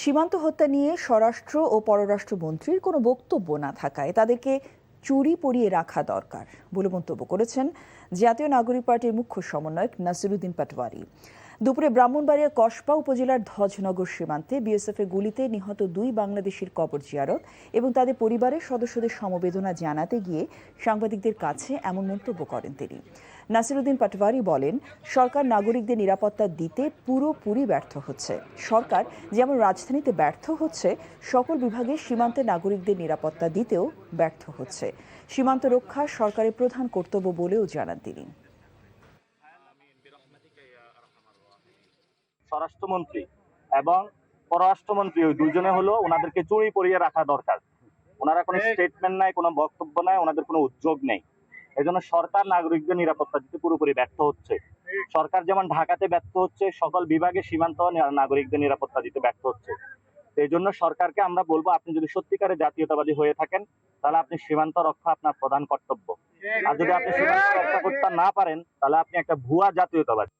সীমান্ত হত্যা নিয়ে স্বরাষ্ট্র ও পররাষ্ট্র মন্ত্রীর কোনো বক্তব্য না থাকায় তাদেরকে চুরি পরিয়ে রাখা দরকার বলে মন্তব্য করেছেন জাতীয় নাগরিক পার্টির মুখ্য সমন্বয়ক নাসিরুদ্দিন পাটোয়ারি। দুপুরে ব্রাহ্মণবাড়িয়া কসবা উপজেলার ধ্বজনগর সীমান্তে বিএসএফ এর গুলিতে নিহত 2 বাংলাদেশির কবর জিয়ারত এবং তাদের পরিবারের সদস্যদের সমবেদনা জানাতে গিয়ে সাংবাদিকদের কাছে এমন মন্তব্য করেন তিনি। নাসিরুদ্দিন পাটোয়ারি বলেন, সরকার নাগরিকদের নিরাপত্তা দিতে পুরোপুরি ব্যর্থ হচ্ছে। সরকার যেমন রাজধানীতে ব্যর্থ হচ্ছে, সকল বিভাগে সীমান্তে নাগরিকদের নিরাপত্তা দিতেও ব্যর্থ হচ্ছে। সীমান্ত রক্ষা সরকারের প্রধান কর্তব্য বলেও জানান তিনি। স্বরাষ্ট্রমন্ত্রী এবং পররাষ্ট্রমন্ত্রী ওই দুজনে হলো ওনাদেরকে চুরি পরিয়ে রাখা দরকার। ওনারা কোনো স্টেটমেন্ট নাই, কোনো বক্তব্য নাই, ওনাদের কোনো উদ্যোগ নেই। এজন্য সরকার নাগরিকদের নিরাপত্তা দিতে পুরোপুরি ব্যর্থ হচ্ছে। সরকার যেমন ঢাকাতে ব্যর্থ হচ্ছে, সকল বিভাগে সীমান্ত নাগরিকদের নিরাপত্তা দিতে ব্যর্থ হচ্ছে। এই জন্য সরকারকে আমরা বলবো, আপনি যদি সত্যিকারের জাতীয়তাবাদী হয়ে থাকেন তাহলে আপনি সীমান্ত রক্ষা আপনার প্রধান কর্তব্য। আর যদি আপনি সীমান্ত রক্ষা করতে না পারেন তাহলে আপনি একটা ভুয়া জাতীয়তাবাদী।